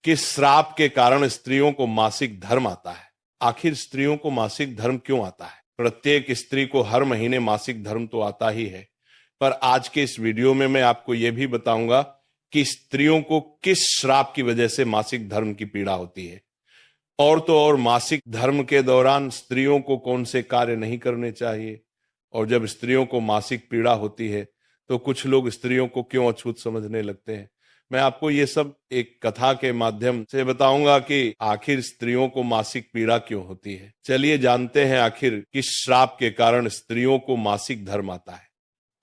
किस श्राप के कारण स्त्रियों को मासिक धर्म आता है। आखिर स्त्रियों को मासिक धर्म क्यों आता है? प्रत्येक स्त्री को हर महीने मासिक धर्म तो आता ही है, पर आज के इस वीडियो में मैं आपको यह भी बताऊंगा कि स्त्रियों को किस श्राप की वजह से मासिक धर्म की पीड़ा होती है, और तो और मासिक धर्म के दौरान स्त्रियों को कौन से कार्य नहीं करने चाहिए, और जब स्त्रियों को मासिक पीड़ा होती है तो कुछ लोग स्त्रियों को क्यों अछूत समझने लगते हैं। मैं आपको ये सब एक कथा के माध्यम से बताऊंगा कि आखिर स्त्रियों को मासिक पीड़ा क्यों होती है। चलिए जानते हैं आखिर किस श्राप के कारण स्त्रियों को मासिक धर्म आता है।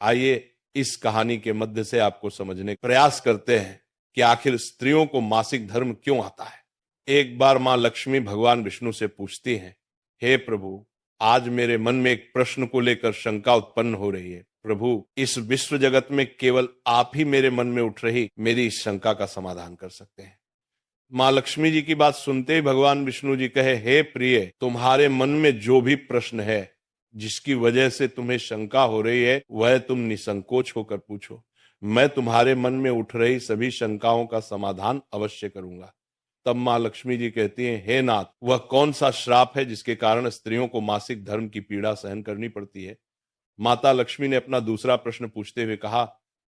आइए इस कहानी के मध्य से आपको समझने का प्रयास करते हैं कि आखिर स्त्रियों को मासिक धर्म क्यों आता है। एक बार मां लक्ष्मी भगवान विष्णु से पूछती हैं, हे प्रभु, आज मेरे मन में एक प्रश्न को लेकर शंका उत्पन्न हो रही है। प्रभु, इस विश्व जगत में केवल आप ही मेरे मन में उठ रही मेरी इस शंका का समाधान कर सकते हैं। मां लक्ष्मी जी की बात सुनते ही भगवान विष्णु जी कहे, हे प्रिय, तुम्हारे मन में जो भी प्रश्न है, जिसकी वजह से तुम्हें शंका हो रही है, वह तुम निसंकोच होकर पूछो। मैं तुम्हारे मन में उठ रही सभी शंकाओं का समाधान अवश्य करूंगा। तब मां लक्ष्मी जी कहती हैं, हे नाथ, वह कौन सा श्राप है जिसके कारण स्त्रियों को मासिक धर्म की पीड़ा सहन करनी पड़ती है। माता लक्ष्मी ने अपना दूसरा प्रश्न पूछते हुए कहा,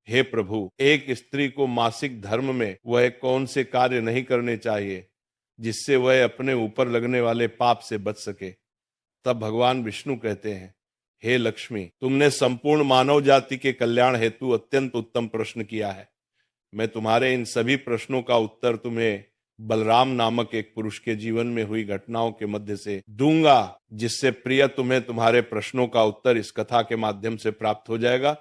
हे प्रभु, एक स्त्री को मासिक धर्म में वह कौन से कार्य नहीं करने चाहिए जिससे वह अपने ऊपर लगने वाले पाप से बच सके। तब भगवान विष्णु कहते हैं, हे लक्ष्मी, तुमने संपूर्ण मानव जाति के कल्याण हेतु अत्यंत उत्तम प्रश्न किया है। मैं तुम्हारे इन सभी प्रश्नों का उत्तर तुम्हें बलराम नामक एक पुरुष के जीवन में हुई घटनाओं के मध्य से दूंगा, जिससे प्रिय तुम्हें तुम्हारे प्रश्नों का उत्तर इस कथा के माध्यम से प्राप्त हो जाएगा।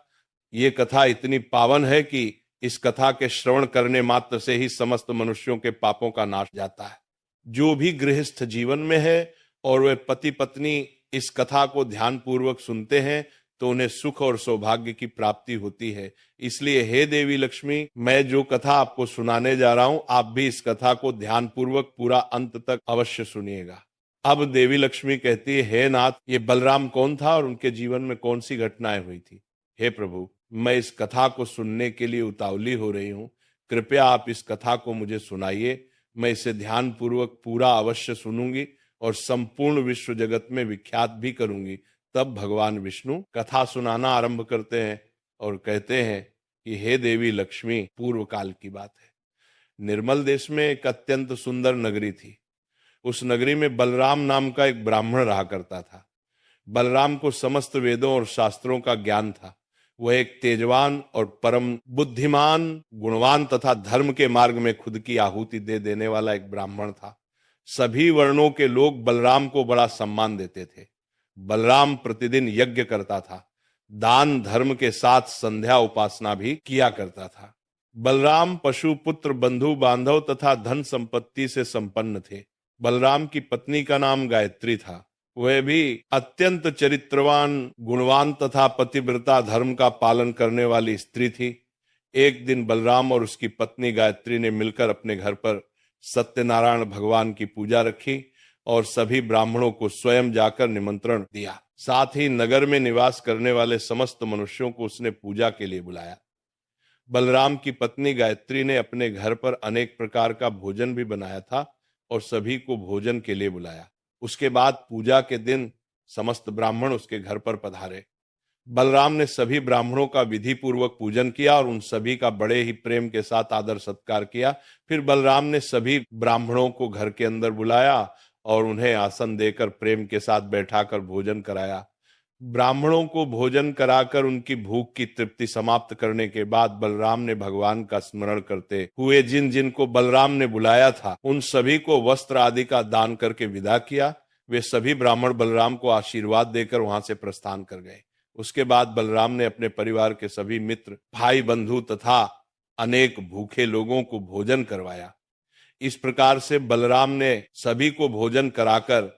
ये कथा इतनी पावन है कि इस कथा के श्रवण करने मात्र से ही समस्त मनुष्यों के पापों का नाश जाता है। जो भी गृहस्थ जीवन में है और वे पति पत्नी इस कथा को ध्यान पूर्वक सुनते हैं तो उन्हें सुख और सौभाग्य की प्राप्ति होती है। इसलिए हे देवी लक्ष्मी, मैं जो कथा आपको सुनाने जा रहा हूं, आप भी इस कथा को ध्यान पूर्वक पूरा अंत तक अवश्य सुनिएगा। अब देवी लक्ष्मी कहती है, हे नाथ, ये बलराम कौन था और उनके जीवन में कौन सी घटनाएं हुई थी। हे प्रभु, मैं इस कथा को सुनने के लिए उतावली हो रही हूँ। कृपया आप इस कथा को मुझे सुनाइए। मैं इसे ध्यान पूर्वक पूरा अवश्य सुनूंगी और संपूर्ण विश्व जगत में विख्यात भी करूंगी। तब भगवान विष्णु कथा सुनाना आरंभ करते हैं और कहते हैं कि हे देवी लक्ष्मी, पूर्व काल की बात है। निर्मल देश में एक अत्यंत सुंदर नगरी थी। उस नगरी में बलराम नाम का एक ब्राह्मण रहा करता था। बलराम को समस्त वेदों और शास्त्रों का ज्ञान था। वह एक तेजवान और परम बुद्धिमान, गुणवान तथा धर्म के मार्ग में खुद की आहुति दे देने वाला एक ब्राह्मण था। सभी वर्णों के लोग बलराम को बड़ा सम्मान देते थे। बलराम प्रतिदिन यज्ञ करता था, दान धर्म के साथ संध्या उपासना भी किया करता था। बलराम पशु पुत्र बंधु बांधव तथा धन संपत्ति से संपन्न थे। बलराम की पत्नी का नाम गायत्री था। वह भी अत्यंत चरित्रवान, गुणवान तथा पतिव्रता धर्म का पालन करने वाली स्त्री थी। एक दिन बलराम और उसकी पत्नी गायत्री ने मिलकर अपने घर पर सत्यनारायण भगवान की पूजा रखी और सभी ब्राह्मणों को स्वयं जाकर निमंत्रण दिया। साथ ही नगर में निवास करने वाले समस्त मनुष्यों को उसने पूजा के लिए बुलाया। बलराम की पत्नी गायत्री ने अपने घर पर अनेक प्रकार का भोजन भी बनाया था और सभी को भोजन के लिए बुलाया। उसके बाद पूजा के दिन समस्त ब्राह्मण उसके घर पर पधारे। बलराम ने सभी ब्राह्मणों का विधि पूर्वक पूजन किया और उन सभी का बड़े ही प्रेम के साथ आदर सत्कार किया। फिर बलराम ने सभी ब्राह्मणों को घर के अंदर बुलाया और उन्हें आसन देकर प्रेम के साथ बैठाकर भोजन कराया। ब्राह्मणों को भोजन कराकर उनकी भूख की तृप्ति समाप्त करने के बाद बलराम ने भगवान का स्मरण करते हुए जिन जिन को बलराम ने बुलाया था उन सभी को वस्त्र आदि का दान करके विदा किया। वे सभी ब्राह्मण बलराम को आशीर्वाद देकर वहां से प्रस्थान कर गए। उसके बाद बलराम ने अपने परिवार के सभी मित्र, भाई बंधु तथा अनेक भूखे लोगों को भोजन करवाया। इस प्रकार से बलराम ने सभी को भोजन कराकर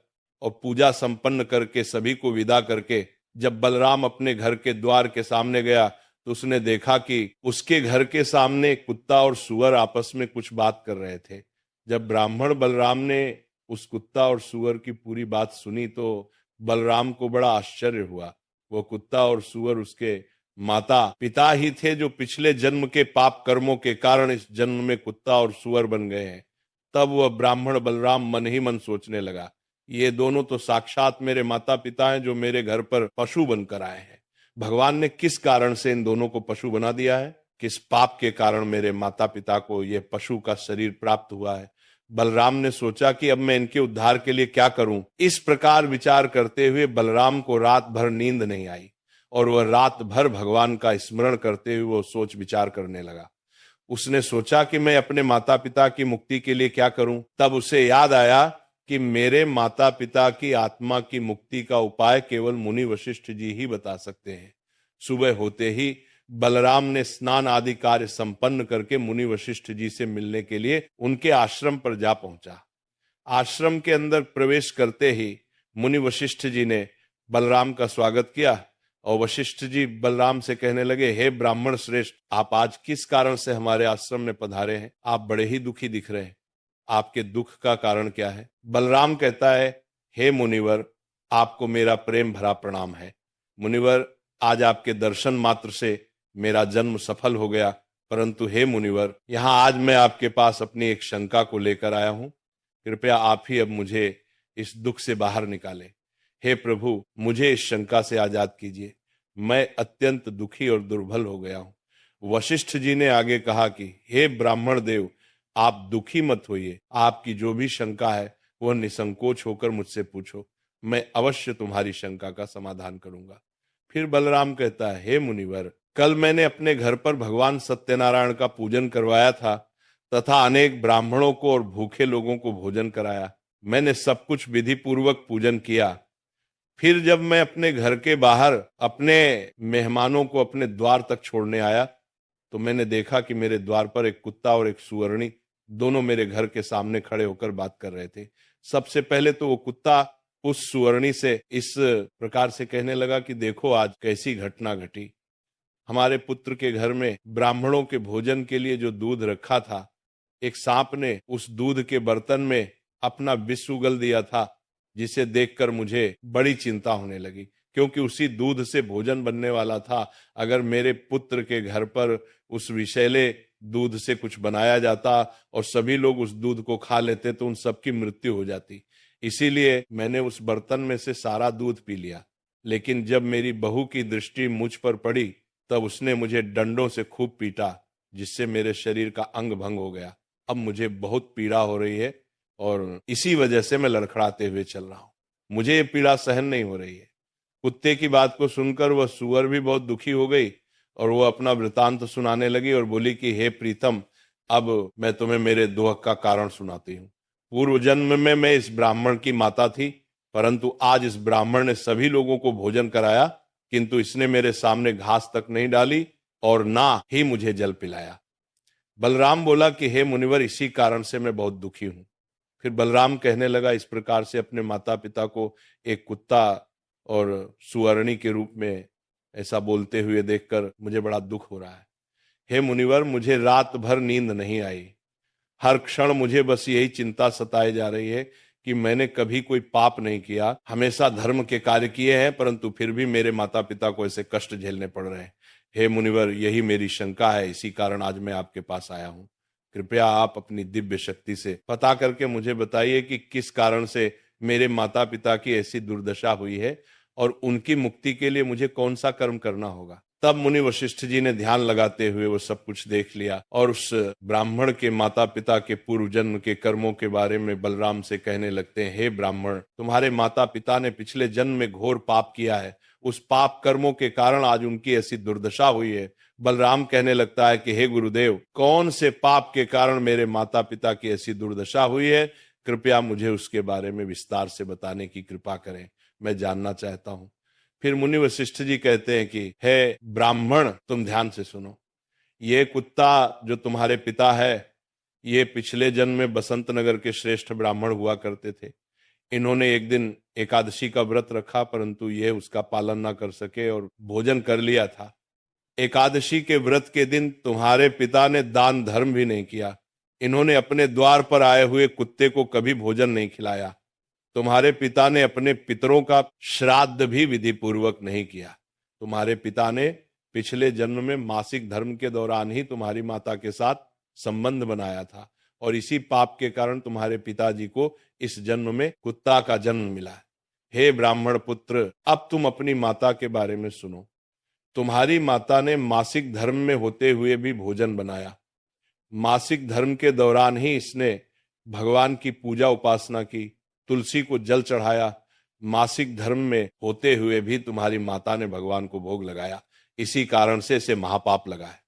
और पूजा संपन्न करके सभी को विदा करके जब बलराम अपने घर के द्वार के सामने गया तो उसने देखा कि उसके घर के सामने कुत्ता और सुअर आपस में कुछ बात कर रहे थे। जब ब्राह्मण बलराम ने उस कुत्ता और सुअर की पूरी बात सुनी तो बलराम को बड़ा आश्चर्य हुआ। वो कुत्ता और सुअर उसके माता पिता ही थे जो पिछले जन्म के पाप कर्मों के कारण इस जन्म में कुत्ता और सुअर बन गए हैं। तब वह ब्राह्मण बलराम मन ही मन सोचने लगा, ये दोनों तो साक्षात मेरे माता पिता हैं जो मेरे घर पर पशु बनकर आए हैं। भगवान ने किस कारण से इन दोनों को पशु बना दिया है? किस पाप के कारण मेरे माता पिता को यह पशु का शरीर प्राप्त हुआ है? बलराम ने सोचा कि अब मैं इनके उद्धार के लिए क्या करूं। इस प्रकार विचार करते हुए बलराम को रात भर नींद नहीं आई और वह रात भर भगवान का स्मरण करते हुए वो सोच विचार करने लगा। उसने सोचा कि मैं अपने माता पिता की मुक्ति के लिए क्या करूं। तब उसे याद आया कि मेरे माता पिता की आत्मा की मुक्ति का उपाय केवल मुनि वशिष्ठ जी ही बता सकते हैं। सुबह होते ही बलराम ने स्नान आदि कार्य संपन्न करके मुनि वशिष्ठ जी से मिलने के लिए उनके आश्रम पर जा पहुंचा। आश्रम के अंदर प्रवेश करते ही मुनि वशिष्ठ जी ने बलराम का स्वागत किया और वशिष्ठ जी बलराम से कहने लगे, हे ब्राह्मण श्रेष्ठ, आप आज किस कारण से हमारे आश्रम में पधारे हैं? आप बड़े ही दुखी दिख रहे हैं। आपके दुख का कारण क्या है? बलराम कहता है, हे मुनिवर, आपको मेरा प्रेम भरा प्रणाम है। मुनिवर, आज आपके दर्शन मात्र से मेरा जन्म सफल हो गया, परंतु हे मुनिवर, यहाँ आज मैं आपके पास अपनी एक शंका को लेकर आया हूं। कृपया आप ही अब मुझे इस दुख से बाहर निकालें। हे प्रभु, मुझे इस शंका से आजाद कीजिए। मैं अत्यंत दुखी और दुर्बल हो गया हूं। वशिष्ठ जी ने आगे कहा कि हे ब्राह्मण देव, आप दुखी मत होइए। आपकी जो भी शंका है वह निसंकोच होकर मुझसे पूछो, मैं अवश्य तुम्हारी शंका का समाधान करूंगा। फिर बलराम कहता है, हे मुनिवर, कल मैंने अपने घर पर भगवान सत्यनारायण का पूजन करवाया था तथा अनेक ब्राह्मणों को और भूखे लोगों को भोजन कराया। मैंने सब कुछ विधि पूर्वक पूजन किया। फिर जब मैं अपने घर के बाहर अपने मेहमानों को अपने द्वार तक छोड़ने आया तो मैंने देखा कि मेरे द्वार पर एक कुत्ता और एक सुअरनी दोनों मेरे घर के सामने खड़े होकर बात कर रहे थे। सबसे पहले तो वो कुत्ता उस सुअरनी से इस प्रकार से कहने लगा कि देखो आज कैसी घटना घटी। हमारे पुत्र के घर में ब्राह्मणों के भोजन के लिए जो दूध रखा था, एक सांप ने उस दूध के बर्तन में अपना विष उगल दिया था, जिसे देखकर मुझे बड़ी चिंता होने लगी, क्योंकि उसी दूध से भोजन बनने वाला था। अगर मेरे पुत्र के घर पर उस विषैले दूध से कुछ बनाया जाता और सभी लोग उस दूध को खा लेते तो उन सबकी मृत्यु हो जाती। इसीलिए मैंने उस बर्तन में से सारा दूध पी लिया। लेकिन जब मेरी बहू की दृष्टि मुझ पर पड़ी तब उसने मुझे डंडों से खूब पीटा, जिससे मेरे शरीर का अंग भंग हो गया। अब मुझे बहुत पीड़ा हो रही है और इसी वजह से मैं लड़खड़ाते हुए चल रहा हूं। मुझे ये पीड़ा सहन नहीं हो रही है। कुत्ते की बात को सुनकर वह सुअर भी बहुत दुखी हो गई और वो अपना वृतांत सुनाने लगी और बोली कि हे प्रीतम, अब मैं तुम्हें मेरे दुख का कारण सुनाती हूँ। पूर्व जन्म में मैं इस ब्राह्मण की माता थी, परंतु आज इस ब्राह्मण ने सभी लोगों को भोजन कराया, किंतु इसने मेरे सामने घास तक नहीं डाली और ना ही मुझे जल पिलाया। बलराम बोला कि हे मुनिवर, इसी कारण से मैं बहुत दुखी हूं। फिर बलराम कहने लगा, इस प्रकार से अपने माता पिता को एक कुत्ता और सुअरनी के रूप में ऐसा बोलते हुए देखकर मुझे बड़ा दुख हो रहा है। हे मुनिवर, मुझे रात भर नींद नहीं आई। हर क्षण मुझे बस यही चिंता सताए जा रही है कि मैंने कभी कोई पाप नहीं किया, हमेशा धर्म के कार्य किए हैं, परंतु फिर भी मेरे माता पिता को ऐसे कष्ट झेलने पड़ रहे हैं। हे मुनिवर, यही मेरी शंका है, इसी कारण आज मैं आपके पास आया हूं। कृपया आप अपनी दिव्य शक्ति से पता करके मुझे बताइए कि किस कारण से मेरे माता पिता की ऐसी दुर्दशा हुई है और उनकी मुक्ति के लिए मुझे कौन सा कर्म करना होगा। तब मुनि वशिष्ठ जी ने ध्यान लगाते हुए वो सब कुछ देख लिया और उस ब्राह्मण के माता पिता के पूर्व जन्म के कर्मों के बारे में बलराम से कहने लगते हैं, हे ब्राह्मण, तुम्हारे माता पिता ने पिछले जन्म में घोर पाप किया है। उस पाप कर्मों के कारण आज उनकी ऐसी दुर्दशा हुई है। बलराम कहने लगता है कि हे गुरुदेव, कौन से पाप के कारण मेरे माता पिता की ऐसी दुर्दशा हुई है? कृपया मुझे उसके बारे में विस्तार से बताने की कृपा करें, मैं जानना चाहता हूं। फिर मुनि वशिष्ठ जी कहते हैं कि हे ब्राह्मण, तुम ध्यान से सुनो। ये कुत्ता जो तुम्हारे पिता है, ये पिछले जन्म में बसंत नगर के श्रेष्ठ ब्राह्मण हुआ करते थे। इन्होंने एक दिन एकादशी का व्रत रखा, परंतु ये उसका पालन ना कर सके और भोजन कर लिया था। एकादशी के व्रत के दिन तुम्हारे पिता ने दान धर्म भी नहीं किया। इन्होंने अपने द्वार पर आए हुए कुत्ते को कभी भोजन नहीं खिलाया। तुम्हारे पिता ने अपने पितरों का श्राद्ध भी विधि पूर्वक नहीं किया। तुम्हारे पिता ने पिछले जन्म में मासिक धर्म के दौरान ही तुम्हारी माता के साथ संबंध बनाया था और इसी पाप के कारण तुम्हारे पिताजी को इस जन्म में कुत्ता का जन्म मिला है। हे ब्राह्मण पुत्र, अब तुम अपनी माता के बारे में सुनो। तुम्हारी माता ने मासिक धर्म में होते हुए भी भोजन बनाया। मासिक धर्म के दौरान ही इसने भगवान की पूजा उपासना की, तुलसी को जल चढ़ाया। मासिक धर्म में होते हुए भी तुम्हारी माता ने भगवान को भोग लगाया, इसी कारण से इसे महापाप लगा है।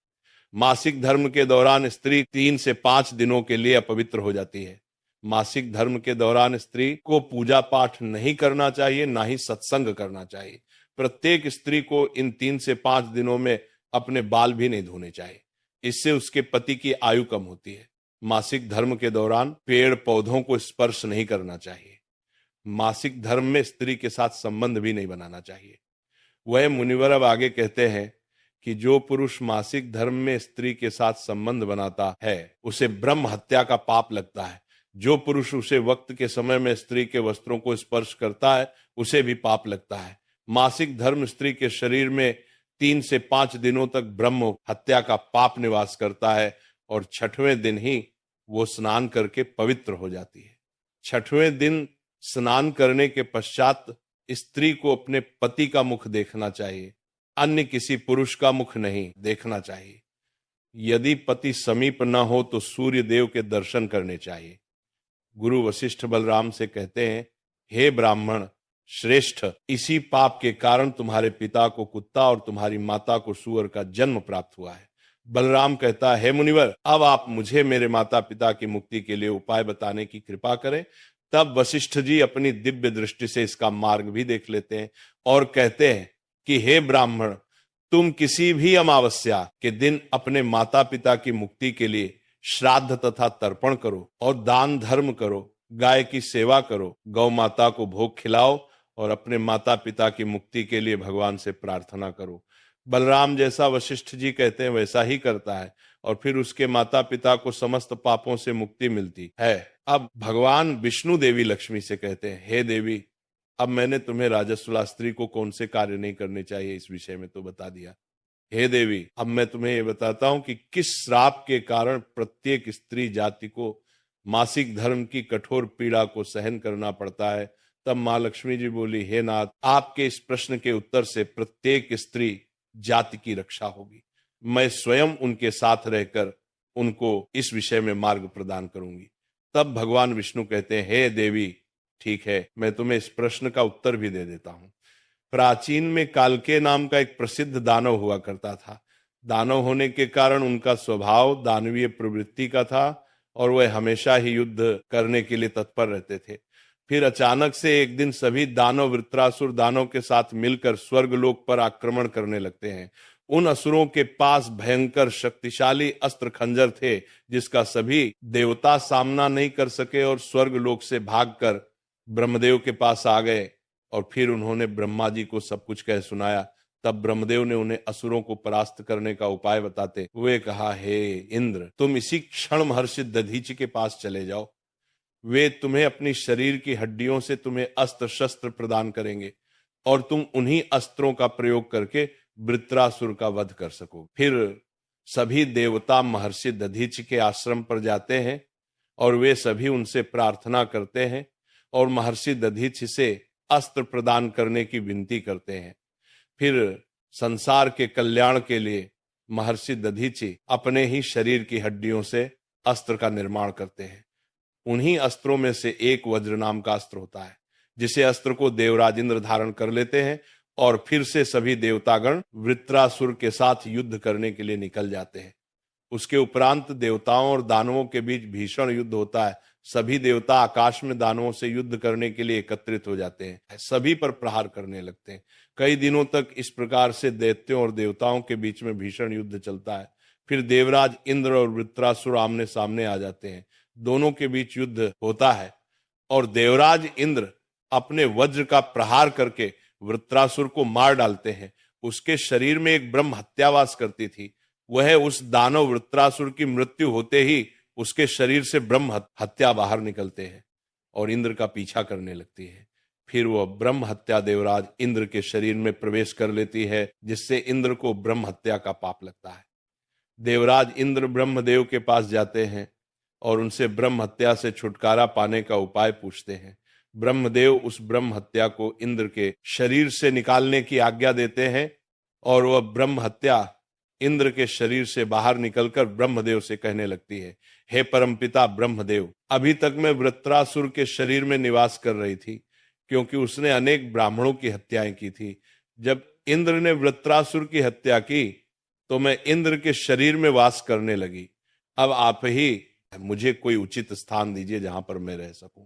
मासिक धर्म के दौरान स्त्री 3 से 5 दिनों के लिए अपवित्र हो जाती है। मासिक धर्म के दौरान स्त्री को पूजा पाठ नहीं करना चाहिए, ना ही सत्संग करना चाहिए। प्रत्येक स्त्री को इन 3 से 5 दिनों में अपने बाल भी नहीं धोने चाहिए, इससे उसके पति की आयु कम होती है। मासिक धर्म के दौरान पेड़ पौधों को स्पर्श नहीं करना चाहिए। मासिक धर्म में स्त्री के साथ संबंध भी नहीं बनाना चाहिए। वह मुनिवर अब आगे कहते हैं कि जो पुरुष मासिक धर्म में स्त्री के साथ संबंध बनाता है उसे ब्रह्म हत्या का पाप लगता है। जो पुरुष उसे वक्त के समय में स्त्री के वस्त्रों को स्पर्श करता है उसे भी पाप लगता है। मासिक धर्म स्त्री के शरीर में 3 से 5 दिनों तक ब्रह्म हत्या का पाप निवास करता है और 6वें दिन ही वो स्नान करके पवित्र हो जाती है। 6वें दिन स्नान करने के पश्चात स्त्री को अपने पति का मुख देखना चाहिए, अन्य किसी पुरुष का मुख नहीं देखना चाहिए। यदि पति समीप न हो तो सूर्य देव के दर्शन करने चाहिए। गुरु वशिष्ठ बलराम से कहते हैं, हे ब्राह्मण श्रेष्ठ, इसी पाप के कारण तुम्हारे पिता को कुत्ता और तुम्हारी माता को सूअर का जन्म प्राप्त हुआ है। बलराम कहता है, हे मुनिवर, अब आप मुझे मेरे माता पिता की मुक्ति के लिए उपाय बताने की कृपा करें। तब वशिष्ठ जी अपनी दिव्य दृष्टि से इसका मार्ग भी देख लेते हैं और कहते हैं कि हे ब्राह्मण, तुम किसी भी अमावस्या के दिन अपने माता पिता की मुक्ति के लिए श्राद्ध तथा तर्पण करो और दान धर्म करो, गाय की सेवा करो, गौ माता को भोग खिलाओ और अपने माता पिता की मुक्ति के लिए भगवान से प्रार्थना करो। बलराम जैसा वशिष्ठ जी कहते हैं वैसा ही करता है और फिर उसके माता पिता को समस्त पापों से मुक्ति मिलती है। अब भगवान विष्णु देवी लक्ष्मी से कहते हैं, हे देवी, अब मैंने तुम्हें राजसुला स्त्री को कौन से कार्य नहीं करने चाहिए इस विषय में तो बता दिया। हे देवी, अब मैं तुम्हें ये बताता हूं कि किस श्राप के कारण प्रत्येक स्त्री जाति को मासिक धर्म की कठोर पीड़ा को सहन करना पड़ता है। तब मां लक्ष्मी जी बोली, हे नाथ, आपके इस प्रश्न के उत्तर से प्रत्येक स्त्री जाति की रक्षा होगी। मैं स्वयं उनके साथ रहकर उनको इस विषय में मार्ग प्रदान करूंगी। तब भगवान विष्णु कहते हैं, हे देवी, ठीक है, मैं तुम्हें इस प्रश्न का उत्तर भी दे देता हूं। प्राचीन में कालके नाम का एक प्रसिद्ध दानव हुआ करता था। दानव होने के कारण उनका स्वभाव दानवीय प्रवृत्ति का था और वह हमेशा ही युद्ध करने के लिए तत्पर रहते थे। फिर अचानक से एक दिन सभी दानव वृत्रासुर दानव के साथ मिलकर स्वर्गलोक पर आक्रमण करने लगते हैं। उन असुरों के पास भयंकर शक्तिशाली अस्त्र खंजर थे जिसका सभी देवता सामना नहीं कर सके और स्वर्गलोक से भागकर ब्रह्मदेव के पास आ गए और फिर उन्होंने ब्रह्मा जी को सब कुछ कह सुनाया। तब ब्रह्मदेव ने उन्हें असुरों को परास्त करने का उपाय बताते हुए कहा, हे इंद्र, तुम इसी क्षण महर्षि दधीचि के पास चले जाओ। वे तुम्हें अपनी शरीर की हड्डियों से तुम्हें अस्त्र शस्त्र प्रदान करेंगे और तुम उन्हीं अस्त्रों का प्रयोग करके वृत्रासुर का वध कर सको। फिर सभी देवता महर्षि दधीचि के आश्रम पर जाते हैं और वे सभी उनसे प्रार्थना करते हैं और महर्षि दधीचि से अस्त्र प्रदान करने की विनती करते हैं। फिर संसार के कल्याण के लिए महर्षि दधीचि अपने ही शरीर की हड्डियों से अस्त्र का निर्माण करते हैं। उन्हीं अस्त्रों में से एक वज्र नाम का अस्त्र होता है, जिसे अस्त्र को देवराज इंद्र धारण कर लेते हैं और फिर से सभी देवतागण वृत्रासुर के साथ युद्ध करने के लिए निकल जाते हैं। उसके उपरांत देवताओं और दानवों के बीच भीषण युद्ध होता है। सभी देवता आकाश में दानवों से युद्ध करने के लिए एकत्रित हो जाते हैं, सभी पर प्रहार करने लगते हैं। कई दिनों तक इस प्रकार से दैत्यों और देवताओं के बीच में भीषण युद्ध चलता है। फिर देवराज इंद्र और वृत्रासुर आमने सामने आ जाते हैं। दोनों के बीच युद्ध होता है और देवराज इंद्र अपने वज्र का प्रहार करके वृत्रासुर को मार डालते हैं। उसके शरीर में एक ब्रह्म हत्या वास करती थी। वह उस दानव वृत्रासुर की मृत्यु होते ही उसके शरीर से ब्रह्म हत्या बाहर निकलते हैं और इंद्र का पीछा करने लगती है। फिर वह ब्रह्म हत्या देवराज इंद्र के शरीर में प्रवेश कर लेती है, जिससे इंद्र को ब्रह्म हत्या का पाप लगता है। देवराज इंद्र ब्रह्मदेव के पास जाते हैं और उनसे ब्रह्म हत्या से छुटकारा पाने का उपाय पूछते हैं। ब्रह्मदेव उस ब्रह्म हत्या को इंद्र के शरीर से निकालने की आज्ञा देते हैं और वह ब्रह्म हत्या इंद्र के शरीर से बाहर निकलकर ब्रह्मदेव से कहने लगती है, हे परमपिता ब्रह्मदेव, अभी तक मैं वृत्रासुर के शरीर में निवास कर रही थी क्योंकि उसने अनेक ब्राह्मणों की हत्याएं की थी। जब इंद्र ने वृत्रासुर की हत्या की तो मैं इंद्र के शरीर में वास करने लगी। अब आप ही मुझे कोई उचित स्थान दीजिए जहां पर मैं रह सकूं।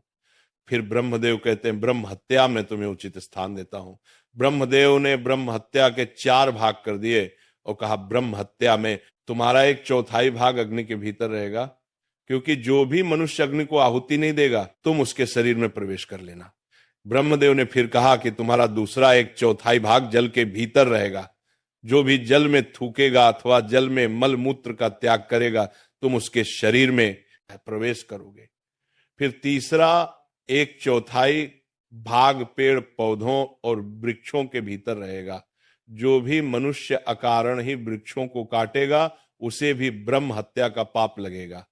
फिर ब्रह्मदेव कहते हैं, ब्रह्म हत्या में तुम्हें उचित स्थान देता हूं। ब्रह्मदेव ने ब्रह्म हत्या के 4 भाग कर दिए और कहा, ब्रह्म हत्या में तुम्हारा 1/4 भाग अग्नि के भीतर रहेगा, क्योंकि जो भी मनुष्य अग्नि को आहुति नहीं देगा तुम उसके शरीर में प्रवेश कर लेना। ब्रह्मदेव ने फिर कहा कि तुम्हारा दूसरा 1/4 भाग जल के भीतर रहेगा, जो भी जल में थूकेगा अथवा जल में मल मूत्र का त्याग करेगा तुम उसके शरीर में प्रवेश करोगे। फिर तीसरा 1/4 भाग पेड़ पौधों और वृक्षों के भीतर रहेगा, जो भी मनुष्य अकारण ही वृक्षों को काटेगा उसे भी ब्रह्म हत्या का पाप लगेगा।